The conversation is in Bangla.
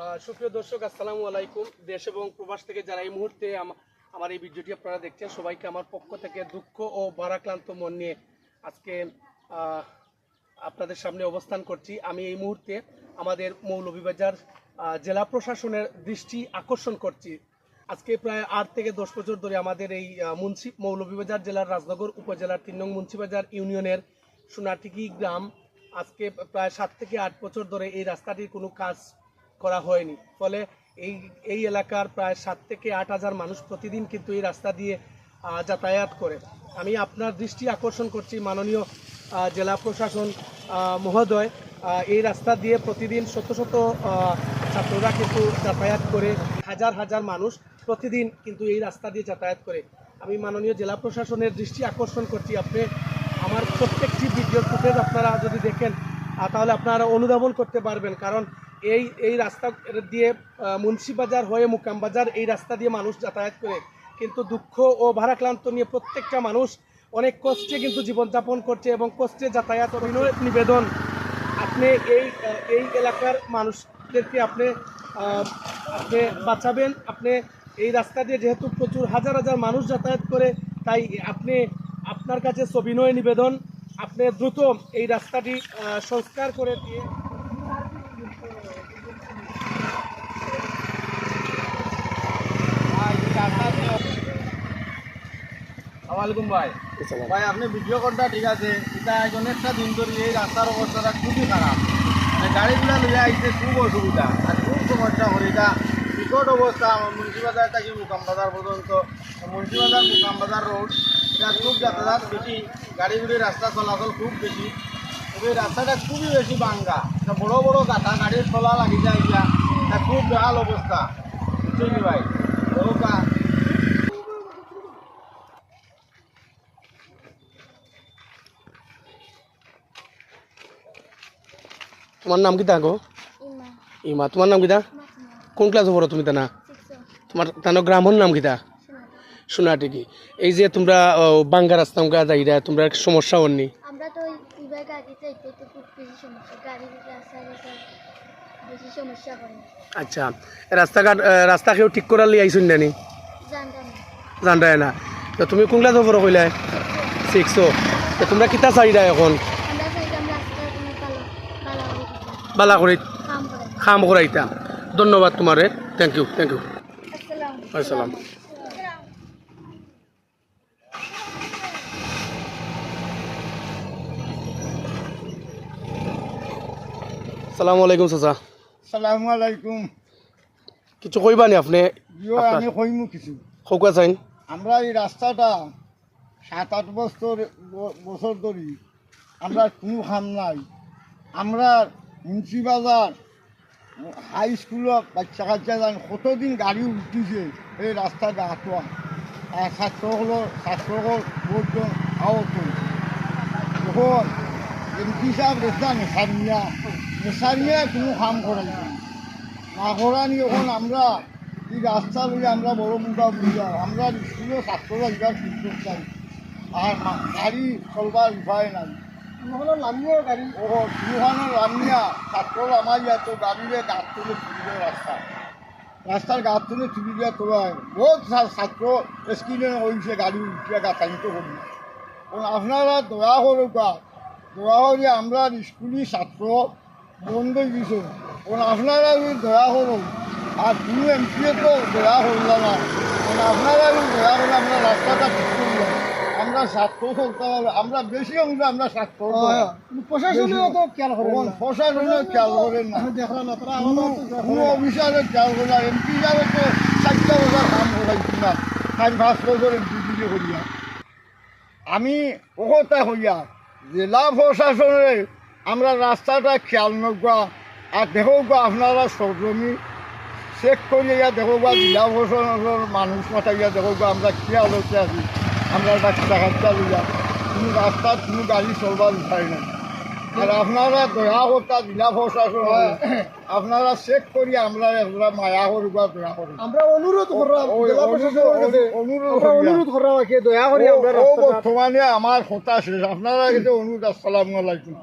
সুপ্রিয় দর্শক, আসসালামু আলাইকুম। দেশ এবং প্রবাস থেকে যারা এই মুহূর্তে আমার এই ভিডিওটি আপনারা দেখছেন, সবাইকে আমার পক্ষ থেকে দুঃখ ও ভারাক্রান্ত মন নিয়ে আজকে আপনাদের সামনে অবস্থান করছি। আমি এই মুহূর্তে আমাদের মৌলভীবাজার জেলা প্রশাসনের দৃষ্টি আকর্ষণ করছি। আজকে প্রায় 8 থেকে 10 বছর ধরে আমাদের এই মৌলভীবাজার জেলার রাজনগর উপজেলার 3 নং মুন্সিবাজার ইউনিয়নের সোনাটিকি গ্রাম, আজকে প্রায় 7 থেকে 8 বছর ধরে এই রাস্তাটির কোনো কাজ করা হয়নি। ফলে এই এলাকার প্রায় 7 থেকে 8 হাজার মানুষ প্রতিদিন কিন্তু এই রাস্তা দিয়ে যাতায়াত করে। আমি আপনার দৃষ্টি আকর্ষণ করছি, মাননীয় জেলা প্রশাসন মহোদয়, এই রাস্তা দিয়ে প্রতিদিন শত শত ছাত্ররা কিন্তু যাতায়াত করে, হাজার হাজার মানুষ প্রতিদিন কিন্তু এই রাস্তা দিয়ে যাতায়াত করে। আমি মাননীয় জেলা প্রশাসনের দৃষ্টি আকর্ষণ করছি, আপনি আমার প্রত্যেকটি ভিডিও ফুটেজ আপনারা যদি দেখেন তাহলে আপনারা অনুধাবন করতে পারবেন। কারণ এই রাস্তা দিয়ে মুন্সিবাজার হয়ে মুকামবাজার এই রাস্তা দিয়ে মানুষ যাতায়াত করে, কিন্তু দুঃখ ও ভারাক্রান্ত নিয়ে প্রত্যেকটা মানুষ অনেক কষ্টে কিন্তু জীবনযাপন করছে এবং কষ্টে যাতায়াত। নিবেদন, আপনি এই এলাকার মানুষদেরকে আপনি বাঁচাবেন। আপনি এই রাস্তা দিয়ে যেহেতু প্রচুর হাজার হাজার মানুষ যাতায়াত করে, তাই আপনার কাছে সবিনয় নিবেদন, আপনি দ্রুত এই রাস্তাটি সংস্কার করে দিয়ে আসসালামাইকুম ভাই। আপনি ভিডিও করটা ঠিক আছে, এটা অনেকটা দিন ধরে এই রাস্তার অবস্থাটা খুবই খারাপ। মানে গাড়িগুলো লইয়া আইতে খুব অসুবিধা আর খুব সমস্যা করে। এটা বিকট অবস্থা। মুন্সিবাজার থেকে মুকামবাজার পর্যন্ত, মুন্সিবাজার মুকামবাজার রোড, এটা খুব যাতায়াত বেশি, গাড়িগুলির রাস্তা চলাচল খুব বেশি। তবে রাস্তাটা খুবই বেশি ভাঙ্গা, বড় বড় গাথা, গাড়ির তলা লাগি যায়, এটা খুব বেহাল অবস্থা, বুঝছেন ভাই। ওকা তোমার নাম কি গো? ইমা। তোমার নাম কিতা? কোন ক্লাসে পড়ো তুমি? তানা তোমার তানো গ্রামের নাম কিতা? সোনাটিকি। এই যে তোমরা বাঙ্গা রাস্তা যাইরা, তোমরা সমস্যা হননি? আমরা তো ইবার গাড়িতে একটু খুব বেশি সমস্যা, গাড়ির রাস্তাঘাট বেশি সমস্যা করে। আচ্ছা, রাস্তা কেউ ঠিক করার লিয়ে আইসুন নানি? জানটা না। তো তুমি কোন ক্লাসে পড়ো কইলা? 6ও। তো তোমরা কিতা চাইরা এখন? আমরা চাইলাম রাস্তার কোনো বালা করে কাম খাম করাইতা। ধন্যবাদ তোমারে, থ্যাংক ইউ। আসসালাম। আসসালামু আলাইকুম চাচা। আসসালামু আলাইকুম। কিছু কইবা নি আপনি? আমি কইমু কিছু। খোকা চাইন। আমরা এই রাস্তাটা 7-8 বছর ধরে আমরা কোনো কাম নাই। আমরা মুন্সিবাজার হাই স্কুলত বাচ্চা কাচ্চা যান কতদিন গাড়ি উঠিছে এই রাস্তা গাঁটোয়া, আর ছাত্রসকল বহুতজন আহত। যখন এমপি সাহেব রেস্তা নেশারিয়া কোনো কাম করাইছে না করানি, এখন আমরা এই রাস্তা লইয়া আমরা বড় মুখা বুঝা, আমরা স্কুলের ছাত্ররা এবার সুযোগ চাই, আর গাড়ি চলবার উপায় নাই। নামিয়ে গাড়ি দুখানের নামিয়া ছাত্ররা আমার ইয়াত গাড়িরে গাছ তুলে তুলিবে, রাস্তার গাছ তুলে তুলি দিয়া তোলা হয়। বহুত ছাত্র স্কিনে হয়েছে গাড়ি উঠিয়া গাছানিত করি। আপনারা দয়া করুকা, দয়া করি আমরা স্কুলের ছাত্র বন্ধ দিয়েছে, আপনারা দয়া করুন। আর কোনো এমপিও তো দয়া করল না, আপনারা দয়া করে আমরা রাস্তাটা ঠিক করলাম। আমরা স্বার্থ চলতে পারবো, আমরা বেশি অংশ আমরা স্বার্থ, প্রশাসনেও তো খেয়াল করেন, প্রশাসনেও খেয়াল করেন না, কোনো অফিসারে খেয়াল করে না। এমপি যাবে তো 4টা বছর কাম করাইছি না, 4-5 বছর এমপি দিয়ে করিয়া। আমি ওটা হইয়া জেলা প্রশাসনের আমরা রাস্তাটা খেয়াল নগা, আর দেখো আপনারা সরজমি চেক করিয়া দেখো জেলা প্রশাসনের মানুষ মাথাইয়া দেখো আমরা খেয়াল হতে আছি। আমরা বাচ্চা কাচ্চা লইয়া কোনো রাস্তার কোনো গাড়ি চলবার উঠাই নাই। আর আপনারা দয়া করতা জেলা প্রশাসন, আপনারা চেক করি আমরা মায়া করবা, দয়া করি আমরা অনুরোধ বর্তমানে আমার কথা শেষ। আপনারা কিন্তু অনুরোধ। আসসালামু আলাইকুম।